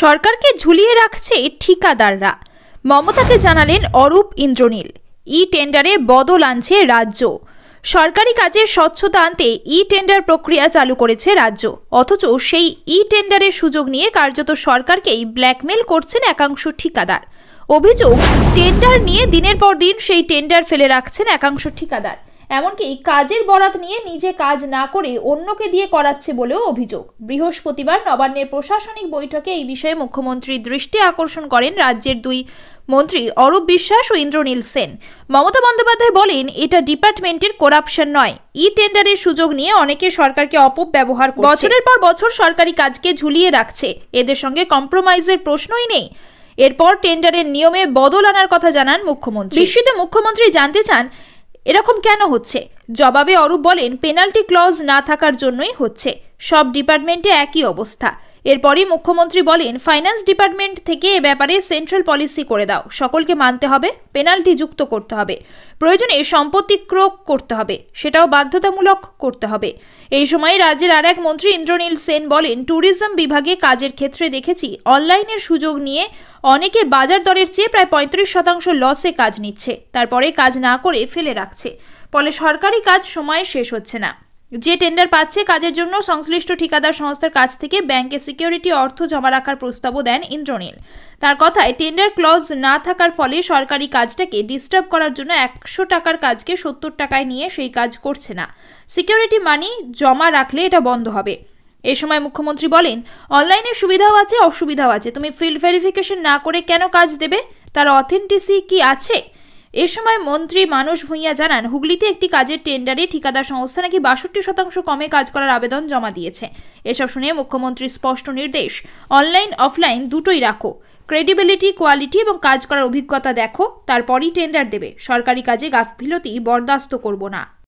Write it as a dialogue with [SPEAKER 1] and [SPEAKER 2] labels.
[SPEAKER 1] সরকারকে ঝুলিয়ে রাখছে ঠিকাদাররা। মমতাকে জানালেন অরূপ ইন্দ্রনীল। ই টেন্ডারে বদল আনছে রাজ্য। সরকারি কাজে স্বচ্ছতা আনতে ই টেন্ডার প্রক্রিয়া চালু করেছে রাজ্য, অথচ সেই ই টেন্ডারের সুযোগ নিয়ে কার্যত সরকারকেই ব্ল্যাকমেল করছেন একাংশ ঠিকাদার। অভিযোগ, টেন্ডার নিয়ে দিনের পর দিন সেই টেন্ডার ফেলে রাখছেন একাংশ ঠিকাদার। এমনকি কাজের বরাত নিয়ে নিজে কাজ না করে অন্যকে দিয়ে করাচ্ছে বলেও অভিযোগ। বৃহস্পতিবার নবান্নের প্রশাসনিক বৈঠকে এই বিষয়ে মুখ্যমন্ত্রীর দৃষ্টি আকর্ষণ করেন রাজ্যের দুই মন্ত্রী অরূপ বিশ্বাস ও ইন্দ্রনীল সেন। মমতা বন্দ্যোপাধ্যায় বলেন, এটা ডিপার্টমেন্টের করাপশন নয়, ই টেন্ডারের সুযোগ নিয়ে অনেকে সরকারকে অপব্যবহার করছে, বছরের পর বছর সরকারি কাজকে ঝুলিয়ে রাখছে। এদের সঙ্গে কম্প্রোমাইজের প্রশ্নই নেই। এরপর টেন্ডারের নিয়মে বদল আনার কথা জানান মুখ্যমন্ত্রী। বিস্মিত মুখ্যমন্ত্রী জানতে চান, এরকম কেন হচ্ছে? জবাবে অরূপ বলেন, পেনাল্টি ক্লজ না থাকার জন্যই হচ্ছে। সব ডিপার্টমেন্টে একই অবস্থা। এরপরই মুখ্যমন্ত্রী বলেন, ফাইন্যান্স ডিপার্টমেন্ট থেকে এ ব্যাপারে সেন্ট্রাল পলিসি করে দাও। সকলকে মানতে হবে, পেনাল্টি যুক্ত করতে হবে, প্রয়োজনে সম্পত্তি ক্রয় করতে হবে, সেটাও বাধ্যতামূলক করতে হবে। এই সময় রাজ্যের আর এক মন্ত্রী ইন্দ্রনীল সেন বলেন, ট্যুরিজম বিভাগে কাজের ক্ষেত্রে দেখেছি অনলাইনের সুযোগ নিয়ে অনেকে বাজার দরের চেয়ে প্রায় 35% লসে কাজ নিচ্ছে, তারপরে কাজ না করে ফেলে রাখছে। ফলে সরকারি কাজ সময়ে শেষ হচ্ছে না। যে টেন্ডার পাচ্ছে কাজের জন্য সংশ্লিষ্ট ঠিকাদার সংস্থার কাছ থেকে ব্যাংকে সিকিউরিটি অর্থ জমা রাখার প্রস্তাবও দেন ইন্দ্রনীল। তার কথায়, টেন্ডার ক্লজ না থাকার ফলে সরকারি কাজটাকে ডিস্টার্ব করার জন্য 100 টাকার কাজকে 70 টাকায় নিয়ে সেই কাজ করছে না। সিকিউরিটি মানি জমা রাখলে এটা বন্ধ হবে। এ সময় মুখ্যমন্ত্রী বলেন, অনলাইনে সুবিধাও আছে, অসুবিধাও আছে। তুমি ফিল্ড ভেরিফিকেশন না করে কেন কাজ দেবে? তার অথেন্টিসিটি কি আছে? এ সময় মন্ত্রী মানস ভূঁইয়া জানান, হুগলিতে একটি কাজের টেন্ডারে ঠিকাদার সংস্থা নাকি 62% কমে কাজ করার আবেদন জমা দিয়েছে। এসব শুনে মুখ্যমন্ত্রীর স্পষ্ট নির্দেশ, অনলাইন অফলাইন দুটোই রাখো, ক্রেডিবিলিটি, কোয়ালিটি এবং কাজ করার অভিজ্ঞতা দেখো, তারপরই টেন্ডার দেবে। সরকারি কাজে গাফিলতি বরদাস্ত করব না।